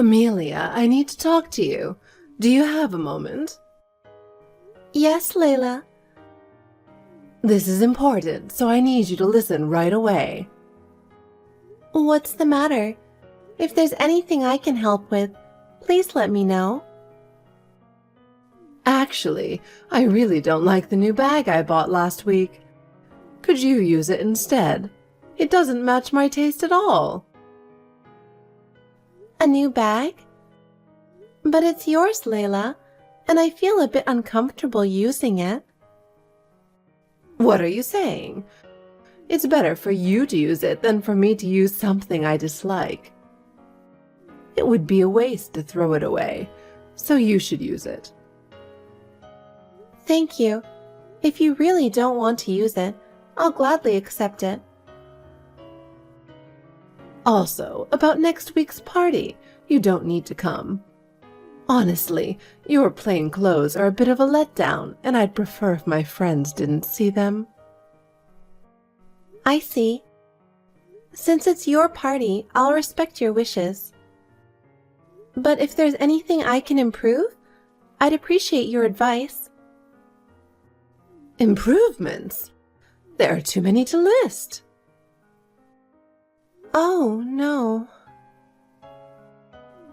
Amelia, I need to talk to you. Do you have a moment? Yes, Layla. This is important, so I need you to listen right away. What's the matter? If there's anything I can help with, please let me know. Actually, I really don't like the new bag I bought last week. Could you use it instead? It doesn't match my taste at all. A new bag? But it's yours, Layla, and I feel a bit uncomfortable using it. What are you saying? It's better for you to use it than for me to use something I dislike. It would be a waste to throw it away, so you should use it. Thank you. If you really don't want to use it, I'll gladly accept it. Also, about next week's party, you don't need to come. Honestly, your plain clothes are a bit of a letdown, and I'd prefer if my friends didn't see them. I see. Since it's your party, I'll respect your wishes. But if there's anything I can improve, I'd appreciate your advice. Improvements? There are too many to list. Oh, no.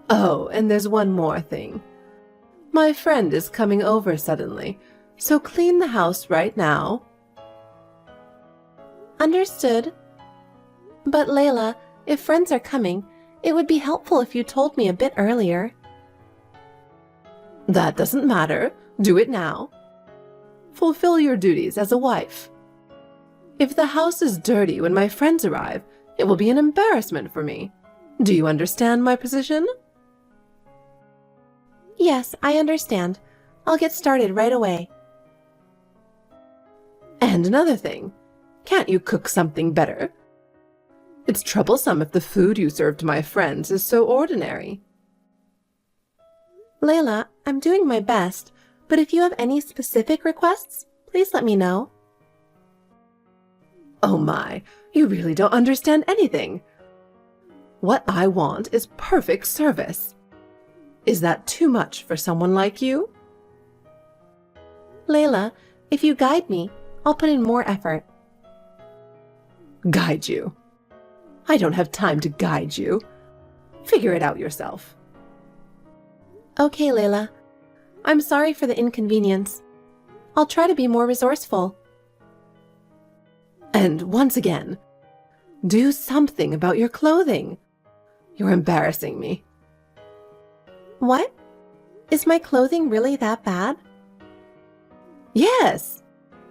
Oh, and there's one more thing. My friend is coming over suddenly, so clean the house right now. Understood. But Layla, if friends are coming, it would be helpful if you told me a bit earlier. That doesn't matter. Do it now. Fulfill your duties as a wife. If the house is dirty when my friends arrive, it will be an embarrassment for me. Do you understand my position? Yes, I understand. I'll get started right away. And another thing, can't you cook something better? It's troublesome if the food you serve to my friends is so ordinary. Layla, I'm doing my best, but if you have any specific requests, please let me know. Oh my, you really don't understand anything. What I want is perfect service. Is that too much for someone like you? Layla, if you guide me, I'll put in more effort. Guide you? I don't have time to guide you. Figure it out yourself. Okay, Layla. I'm sorry for the inconvenience. I'll try to be more resourceful. And once again, do something about your clothing. You're embarrassing me. What? Is my clothing really that bad? Yes,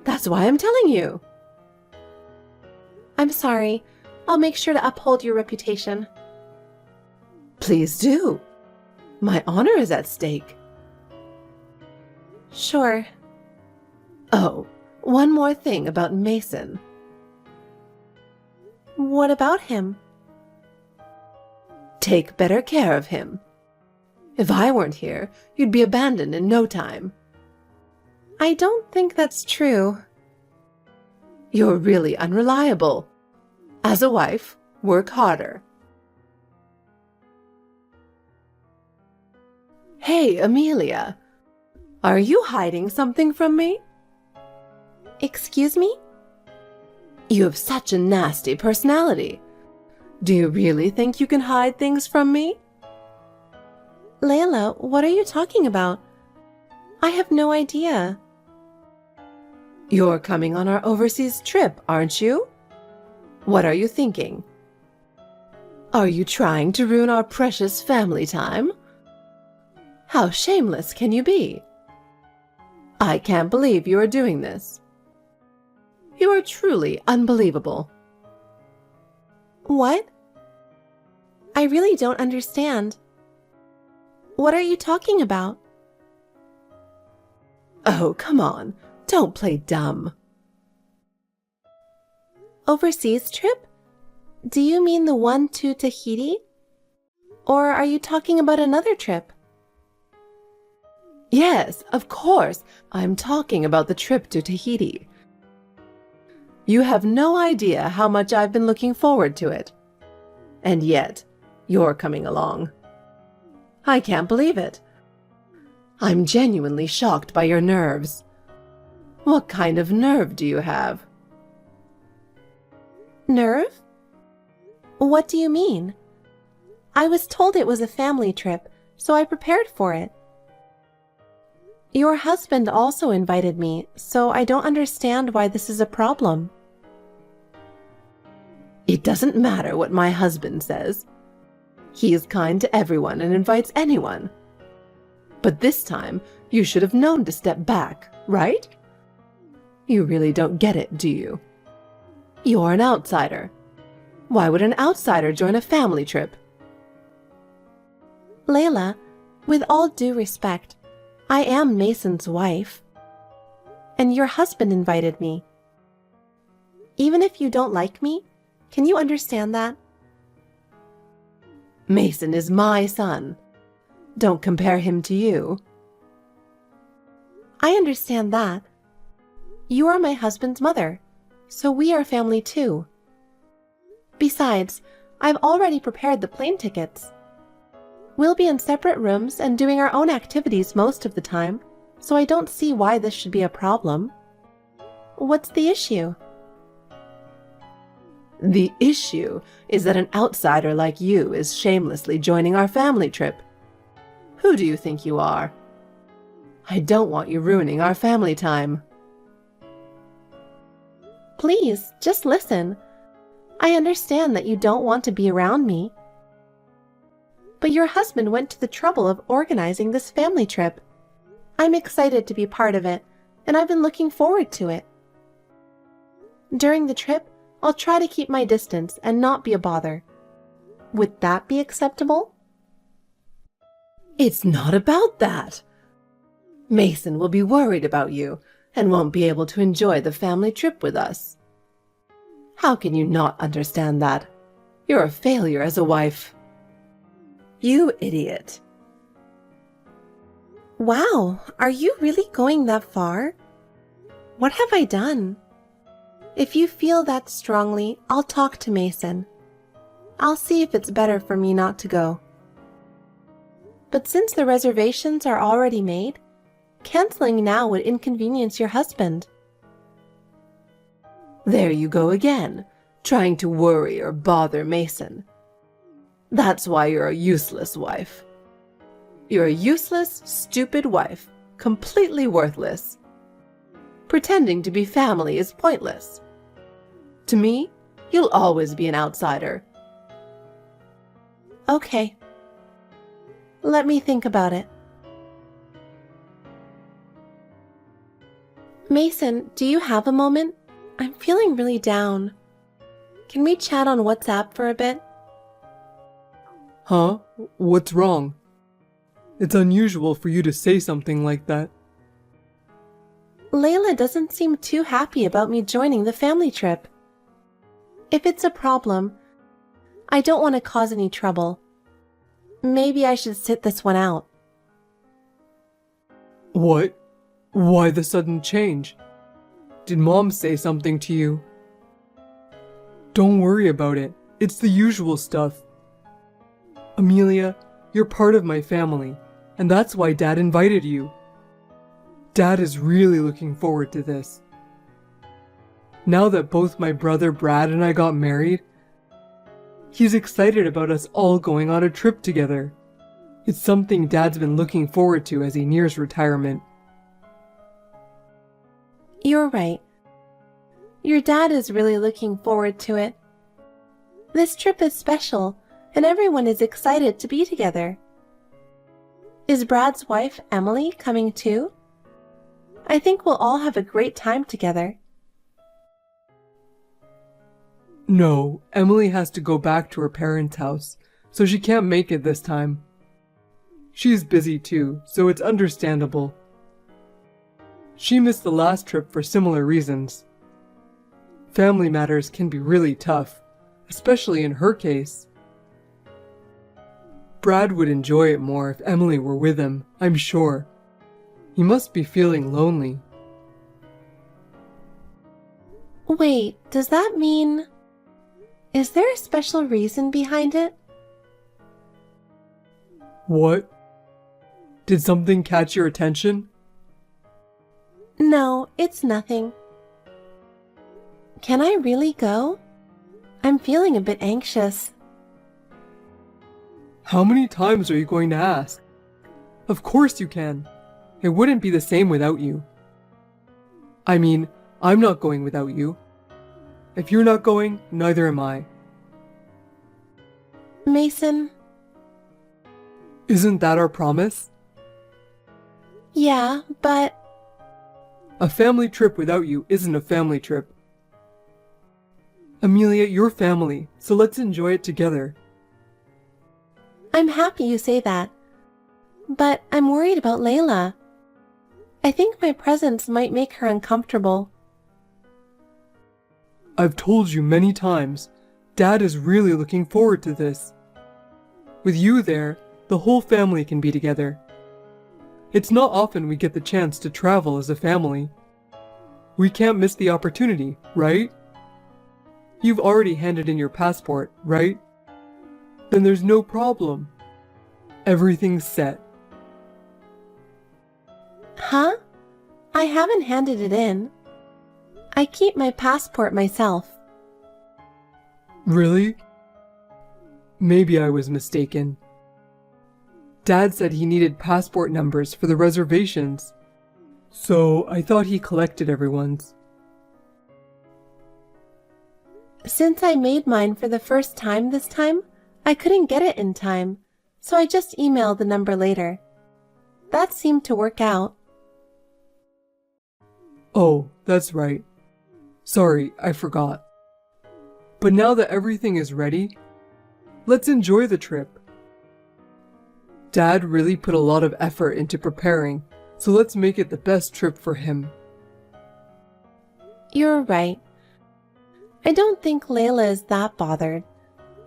that's why I'm telling you. I'm sorry. I'll make sure to uphold your reputation. Please do. My honor is at stake. Sure. Oh, one more thing about Mason. What about him? Take better care of him. If I weren't here, you'd be abandoned in no time. I don't think that's true. You're really unreliable. As a wife, work harder. Hey, Amelia. Are you hiding something from me? Excuse me? You have such a nasty personality. Do you really think you can hide things from me? Layla, what are you talking about? I have no idea. You're coming on our overseas trip, aren't you? What are you thinking? Are you trying to ruin our precious family time? How shameless can you be? I can't believe you are doing this. You are truly unbelievable. What? I really don't understand. What are you talking about? Oh, come on. Don't play dumb. Overseas trip? Do you mean the one to Tahiti? Or are you talking about another trip? Yes, of course. I'm talking about the trip to Tahiti. You have no idea how much I've been looking forward to it. And yet, you're coming along. I can't believe it. I'm genuinely shocked by your nerves. What kind of nerve do you have? Nerve? What do you mean? I was told it was a family trip, so I prepared for it. Your husband also invited me, so I don't understand why this is a problem. It doesn't matter what my husband says. He is kind to everyone and invites anyone. But this time, you should have known to step back, right? You really don't get it, do you? You're an outsider. Why would an outsider join a family trip? Layla, with all due respect, I am Mason's wife. And your husband invited me. Even if you don't like me, can you understand that? Mason is my son. Don't compare him to you. I understand that. You are my husband's mother, so we are family too. Besides, I've already prepared the plane tickets. We'll be in separate rooms and doing our own activities most of the time, so I don't see why this should be a problem. What's the issue? The issue is that an outsider like you is shamelessly joining our family trip. Who do you think you are? I don't want you ruining our family time. Please, just listen. I understand that you don't want to be around me. But your husband went to the trouble of organizing this family trip. I'm excited to be part of it, and I've been looking forward to it. During the trip, I'll try to keep my distance and not be a bother. Would that be acceptable? It's not about that. Mason will be worried about you and won't be able to enjoy the family trip with us. How can you not understand that? You're a failure as a wife. You idiot. Wow, are you really going that far? What have I done? If you feel that strongly, I'll talk to Mason. I'll see if it's better for me not to go. But since the reservations are already made, canceling now would inconvenience your husband. There you go again, trying to worry or bother Mason. That's why you're a useless wife. You're a useless, stupid wife, completely worthless. Pretending to be family is pointless. To me, you'll always be an outsider. Okay. Let me think about it. Mason, do you have a moment? I'm feeling really down. Can we chat on WhatsApp for a bit? Huh? What's wrong? It's unusual for you to say something like that. Layla doesn't seem too happy about me joining the family trip. If it's a problem, I don't want to cause any trouble. Maybe I should sit this one out. What? Why the sudden change? Did Mom say something to you? Don't worry about it. It's the usual stuff. Amelia, you're part of my family, and that's why Dad invited you. Dad is really looking forward to this. Now that both my brother Brad and I got married, he's excited about us all going on a trip together. It's something Dad's been looking forward to as he nears retirement. You're right. Your dad is really looking forward to it. This trip is special, and everyone is excited to be together. Is Brad's wife, Emily, coming too? I think we'll all have a great time together. No, Emily has to go back to her parents' house, so she can't make it this time. She's busy too, so it's understandable. She missed the last trip for similar reasons. Family matters can be really tough, especially in her case. Brad would enjoy it more if Emily were with him, I'm sure. He must be feeling lonely. Wait, does that mean... Is there a special reason behind it? What? Did something catch your attention? No, it's nothing. Can I really go? I'm feeling a bit anxious. How many times are you going to ask? Of course you can. It wouldn't be the same without you. I mean, I'm not going without you. If you're not going, neither am I. Mason? Isn't that our promise? Yeah, but A family trip without you isn't a family trip. Amelia, you're family, so let's enjoy it together. I'm happy you say that. But I'm worried about Layla. I think my presence might make her uncomfortable. I've told you many times, Dad is really looking forward to this. With you there, the whole family can be together. It's not often we get the chance to travel as a family. We can't miss the opportunity, right? You've already handed in your passport, right? Then there's no problem. Everything's set. Huh? I haven't handed it in. I keep my passport myself. Really? Maybe I was mistaken. Dad said he needed passport numbers for the reservations, so I thought he collected everyone's. Since I made mine for the first time this time, I couldn't get it in time, so I just emailed the number later. That seemed to work out. Oh, that's right. Sorry, I forgot. But now that everything is ready, let's enjoy the trip. Dad really put a lot of effort into preparing, so let's make it the best trip for him. You're right. I don't think Layla is that bothered.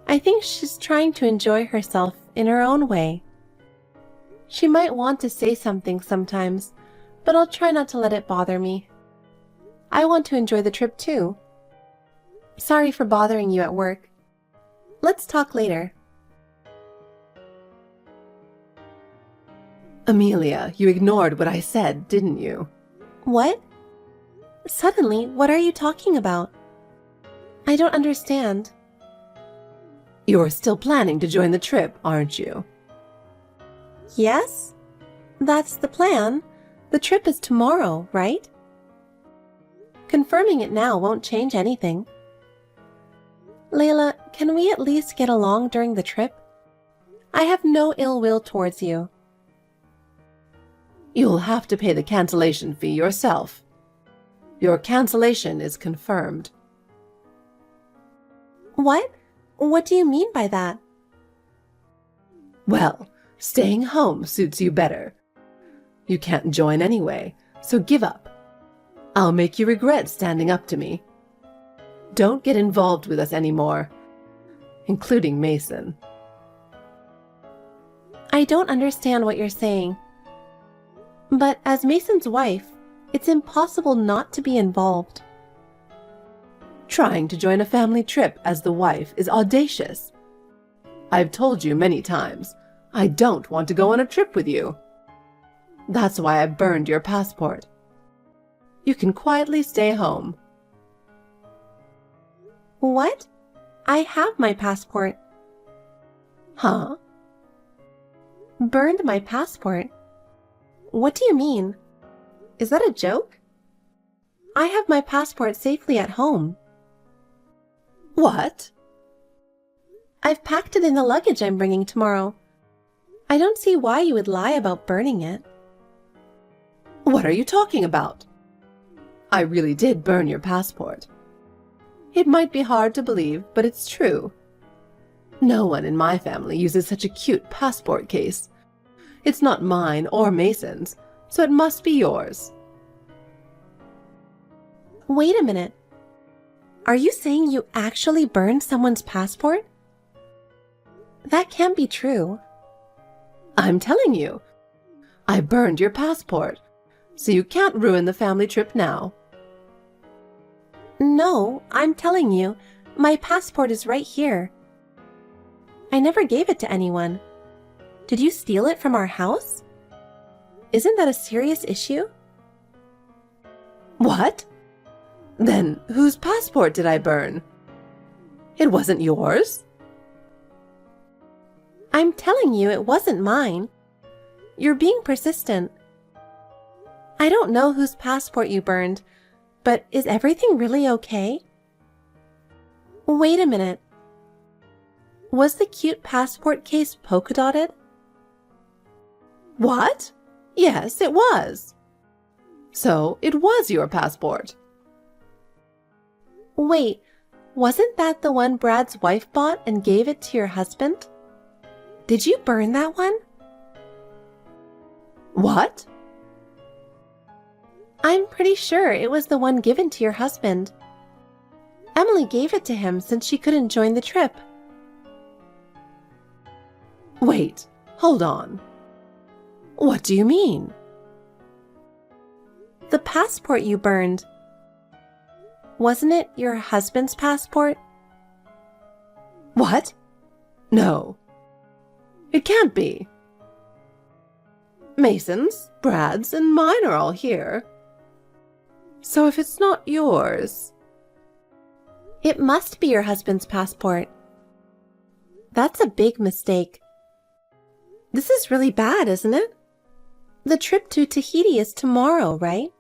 I think she's trying to enjoy herself in her own way. She might want to say something sometimes, but I'll try not to let it bother me. I want to enjoy the trip too. Sorry for bothering you at work. Let's talk later. Amelia, you ignored what I said, didn't you? What? Suddenly, what are you talking about? I don't understand. You're still planning to join the trip, aren't you? Yes? That's the plan. The trip is tomorrow, right? Confirming it now won't change anything. Layla, can we at least get along during the trip? I have no ill will towards you. You'll have to pay the cancellation fee yourself. Your cancellation is confirmed. What? What do you mean by that? Well, staying home suits you better. You can't join anyway, so give up. I'll make you regret standing up to me. Don't get involved with us anymore, including Mason. I don't understand what you're saying. But as Mason's wife, it's impossible not to be involved. Trying to join a family trip as the wife is audacious. I've told you many times, I don't want to go on a trip with you. That's why I burned your passport. You can quietly stay home. What? I have my passport. Huh? Burned my passport? What do you mean? Is that a joke? I have my passport safely at home. What? I've packed it in the luggage I'm bringing tomorrow. I don't see why you would lie about burning it. What are you talking about? I really did burn your passport. It might be hard to believe, but it's true. No one in my family uses such a cute passport case. It's not mine or Mason's, so it must be yours. Wait a minute. Are you saying you actually burned someone's passport? That can't be true. I'm telling you. I burned your passport, so you can't ruin the family trip now. No, I'm telling you, my passport is right here. I never gave it to anyone. Did you steal it from our house? Isn't that a serious issue? What? Then whose passport did I burn? It wasn't yours. I'm telling you it wasn't mine. You're being persistent. I don't know whose passport you burned, but is everything really okay? Wait a minute. Was the cute passport case polka dotted? What? Yes, it was. So it was your passport. Wait, wasn't that the one Brad's wife bought and gave it to your husband? Did you burn that one? What? I'm pretty sure it was the one given to your husband. Emily gave it to him since she couldn't join the trip. Wait, hold on. What do you mean? The passport you burned. Wasn't it your husband's passport? What? No. It can't be. Mason's, Brad's, and mine are all here. So if it's not yours... It must be your husband's passport. That's a big mistake. This is really bad, isn't it? The trip to Tahiti is tomorrow, right?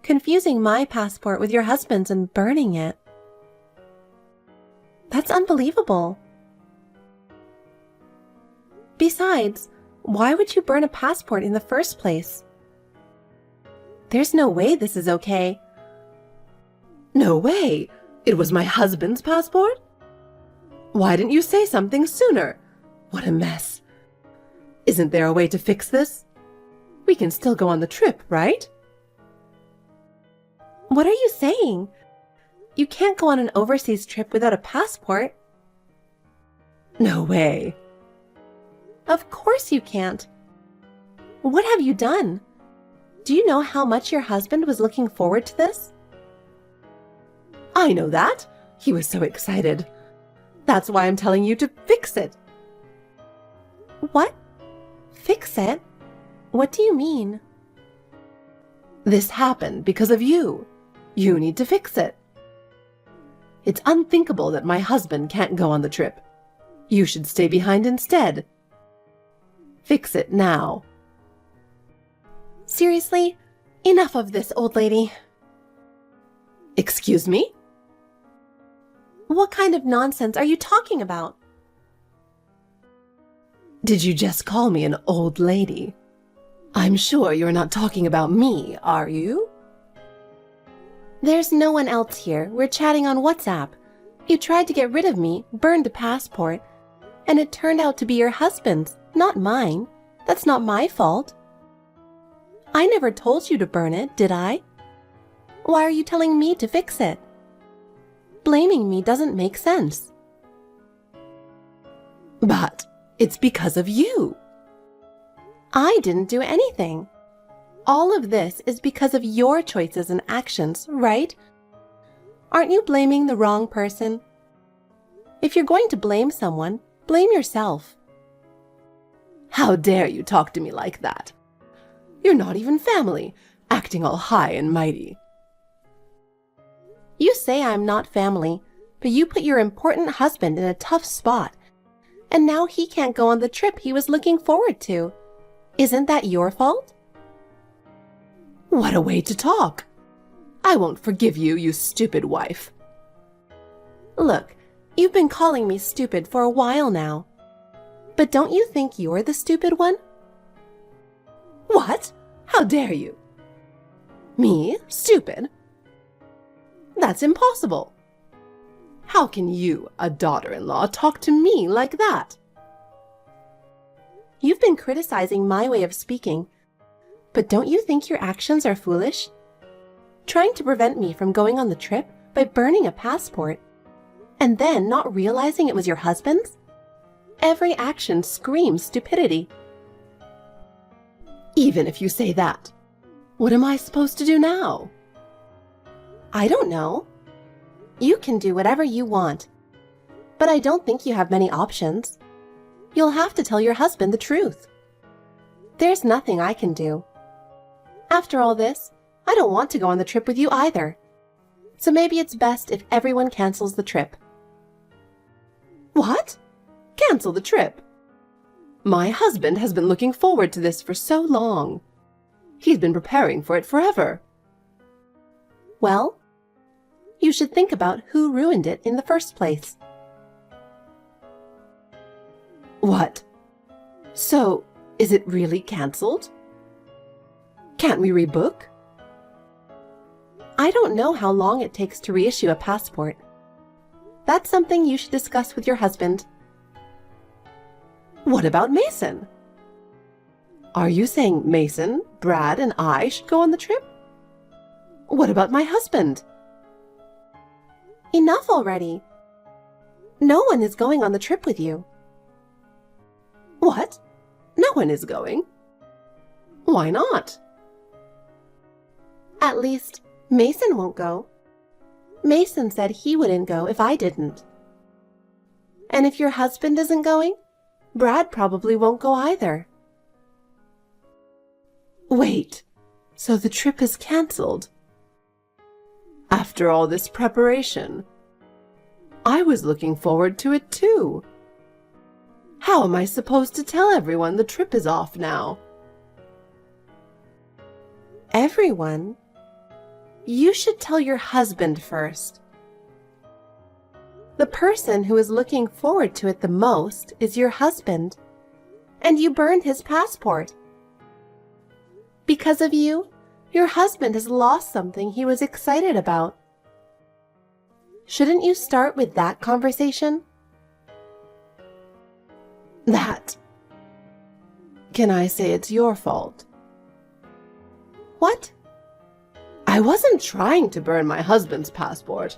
Confusing my passport with your husband's and burning it. That's unbelievable. Besides, why would you burn a passport in the first place? There's no way this is okay. No way! It was my husband's passport? Why didn't you say something sooner? What a mess. Isn't there a way to fix this? We can still go on the trip, right? What are you saying? You can't go on an overseas trip without a passport. No way. Of course you can't. What have you done? Do you know how much your husband was looking forward to this? I know that. He was so excited. That's why I'm telling you to fix it. What? Fix it? What do you mean? This happened because of you. You need to fix it. It's unthinkable that my husband can't go on the trip. You should stay behind instead. Fix it now. Seriously? Enough of this, old lady. Excuse me? What kind of nonsense are you talking about? Did you just call me an old lady? I'm sure you're not talking about me, are you? There's no one else here. We're chatting on WhatsApp. You tried to get rid of me, burned a passport, and it turned out to be your husband's, not mine. That's not my fault. I never told you to burn it, did I? Why are you telling me to fix it? Blaming me doesn't make sense. But it's because of you. I didn't do anything. All of this is because of your choices and actions, right? Aren't you blaming the wrong person? If you're going to blame someone, blame yourself. How dare you talk to me like that? You're not even family, acting all high and mighty. You say I'm not family, but you put your important husband in a tough spot, and now he can't go on the trip he was looking forward to. Isn't that your fault? What a way to talk. I won't forgive you, you stupid wife. Look, you've been calling me stupid for a while now. But don't you think you're the stupid one? What? How dare you? Me? Stupid? That's impossible. How can you, a daughter-in-law, talk to me like that? You've been criticizing my way of speaking, but don't you think your actions are foolish? Trying to prevent me from going on the trip by burning a passport, and then not realizing it was your husband's? Every action screams stupidity. Even if you say that, what am I supposed to do now? I don't know. You can do whatever you want, but I don't think you have many options. You'll have to tell your husband the truth. There's nothing I can do. After all this, I don't want to go on the trip with you either. So maybe it's best if everyone cancels the trip. What? Cancel the trip? My husband has been looking forward to this for so long. He's been preparing for it forever. Well, you should think about who ruined it in the first place. What? So, is it really cancelled? Can't we rebook? I don't know how long it takes to reissue a passport. That's something you should discuss with your husband. What about Mason? Are you saying Mason, Brad, and I should go on the trip? What about my husband? Enough already. No one is going on the trip with you. What? No one is going? Why not? At least, Mason won't go. Mason said he wouldn't go if I didn't. And if your husband isn't going, Brad probably won't go either. Wait, so the trip is cancelled? After all this preparation, I was looking forward to it too. How am I supposed to tell everyone the trip is off now? Everyone? You should tell your husband first. The person who is looking forward to it the most is your husband, and you burned his passport. Because of you, your husband has lost something he was excited about. Shouldn't you start with that conversation? That. Can I say it's your fault? What? I wasn't trying to burn my husband's passport.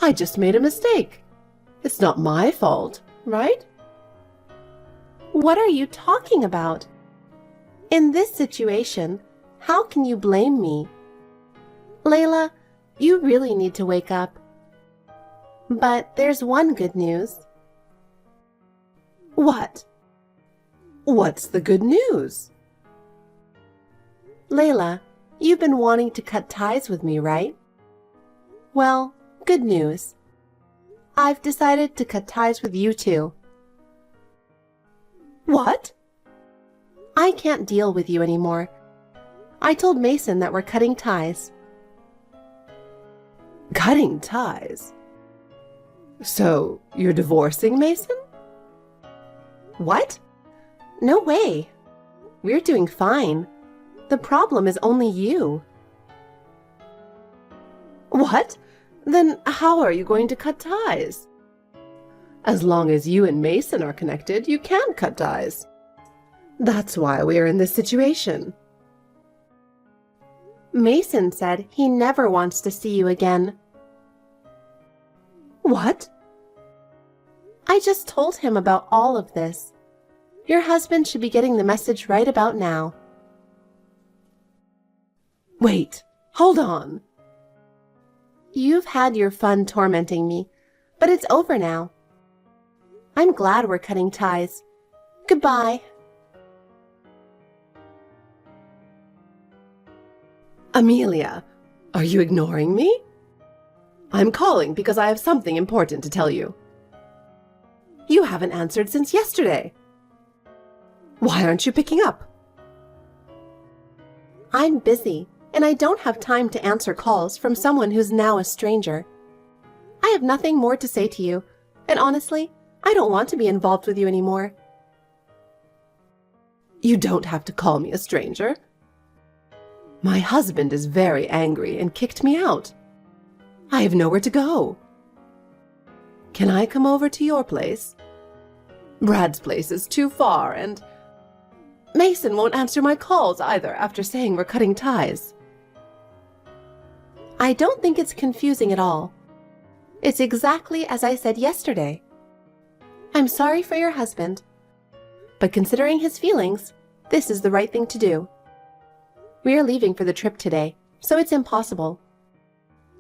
I just made a mistake. It's not my fault, right? What are you talking about? In this situation, how can you blame me? Layla, you really need to wake up. But there's one good news. What? What's the good news? Layla, you've been wanting to cut ties with me, right? Well, good news. I've decided to cut ties with you too. What? I can't deal with you anymore. I told Mason that we're cutting ties. Cutting ties? So, you're divorcing Mason? What? No way. We're doing fine. The problem is only you. What? Then how are you going to cut ties? As long as you and Mason are connected, you can cut ties. That's why we are in this situation. Mason said he never wants to see you again. What? I just told him about all of this. Your husband should be getting the message right about now. Wait, hold on. You've had your fun tormenting me, but it's over now. I'm glad we're cutting ties. Goodbye. Amelia, are you ignoring me? I'm calling because I have something important to tell you. You haven't answered since yesterday. Why aren't you picking up? I'm busy, and I don't have time to answer calls from someone who's now a stranger. I have nothing more to say to you, and honestly, I don't want to be involved with you anymore. You don't have to call me a stranger. My husband is very angry and kicked me out. I have nowhere to go. Can I come over to your place? Brad's place is too far, and Mason won't answer my calls either after saying we're cutting ties. I don't think it's confusing at all. It's exactly as I said yesterday. I'm sorry for your husband, but considering his feelings, this is the right thing to do. We are leaving for the trip today, so it's impossible.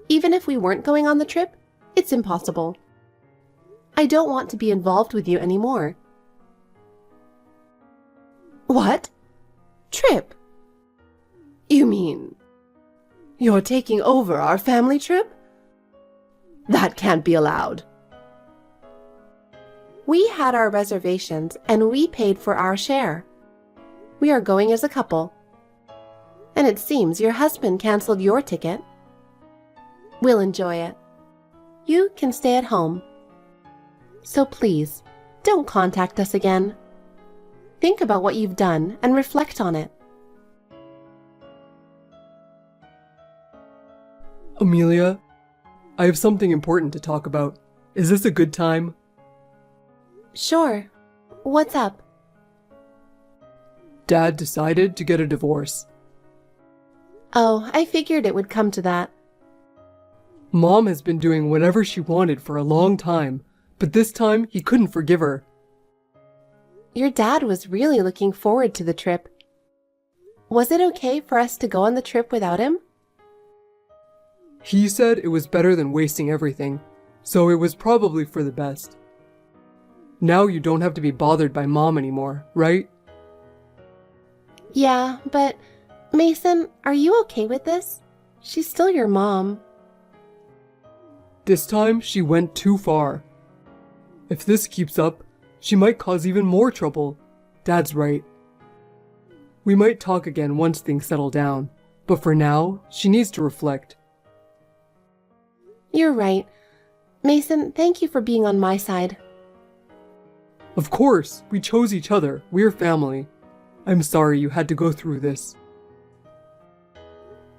Even if we weren't going on the trip, it's impossible. I don't want to be involved with you anymore. What? Trip? You mean you're taking over our family trip? That can't be allowed. We had our reservations and we paid for our share. We are going as a couple. And it seems your husband canceled your ticket. We'll enjoy it. You can stay at home. So please, don't contact us again. Think about what you've done and reflect on it. Amelia, I have something important to talk about. Is this a good time? Sure. What's up? Dad decided to get a divorce. Oh, I figured it would come to that. Mom has been doing whatever she wanted for a long time, but this time he couldn't forgive her. Your dad was really looking forward to the trip. Was it okay for us to go on the trip without him? He said it was better than wasting everything, so it was probably for the best. Now you don't have to be bothered by Mom anymore, right? Yeah, but Mason, are you okay with this? She's still your mom. This time she went too far. If this keeps up, she might cause even more trouble. Dad's right. We might talk again once things settle down, but for now, she needs to reflect. You're right. Mason, thank you for being on my side. Of course, we chose each other. We're family. I'm sorry you had to go through this.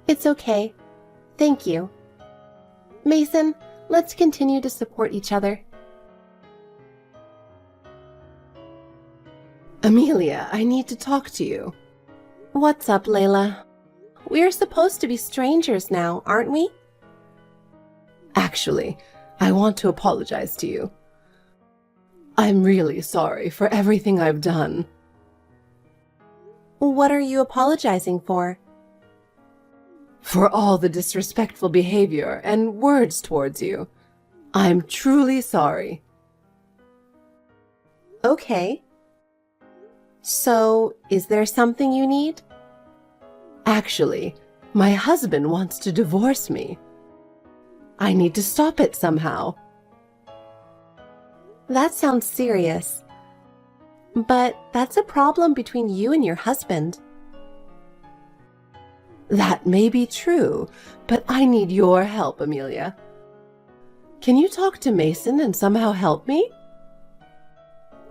It's okay. Thank you. Mason, let's continue to support each other. Amelia, I need to talk to you. What's up, Layla? We're supposed to be strangers now, aren't we? Actually, I want to apologize to you. I'm really sorry for everything I've done. What are you apologizing for? For all the disrespectful behavior and words towards you. I'm truly sorry. Okay. So, is there something you need? Actually, my husband wants to divorce me. I need to stop it somehow. That sounds serious. But that's a problem between you and your husband. That may be true, but I need your help, Amelia. Can you talk to Mason and somehow help me?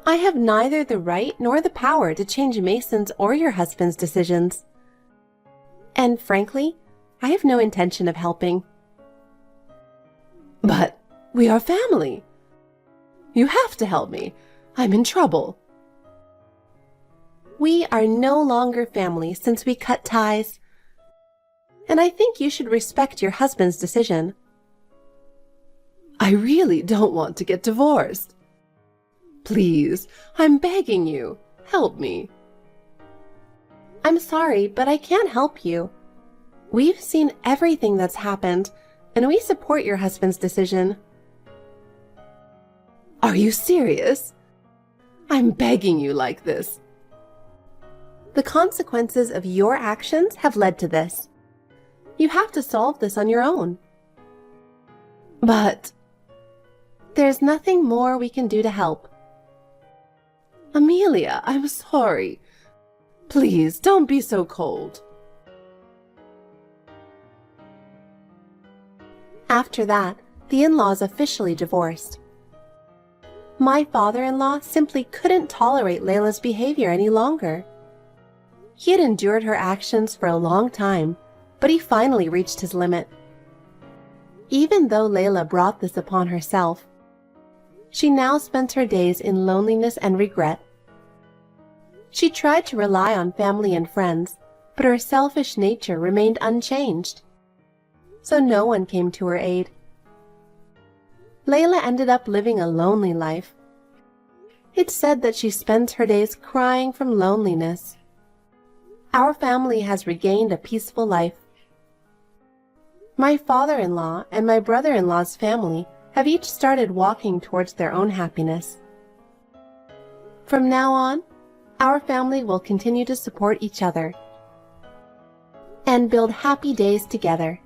I have neither the right nor the power to change Mason's or your husband's decisions. And frankly, I have no intention of helping. But we are family. You have to help me. I'm in trouble. We are no longer family since we cut ties. And I think you should respect your husband's decision. I really don't want to get divorced. Please, I'm begging you, help me. I'm sorry, but I can't help you. We've seen everything that's happened, and we support your husband's decision. Are you serious? I'm begging you like this. The consequences of your actions have led to this. You have to solve this on your own. But there's nothing more we can do to help. Amelia, I'm sorry. Please, don't be so cold. After that, the in-laws officially divorced. My father-in-law simply couldn't tolerate Layla's behavior any longer. He had endured her actions for a long time, but he finally reached his limit. Even though Layla brought this upon herself, she now spent her days in loneliness and regret. She tried to rely on family and friends, but her selfish nature remained unchanged. So no one came to her aid. Layla ended up living a lonely life. It's said that she spends her days crying from loneliness. Our family has regained a peaceful life. My father-in-law and my brother-in-law's family have each started walking towards their own happiness. From now on, Our family will continue to support each other and build happy days together.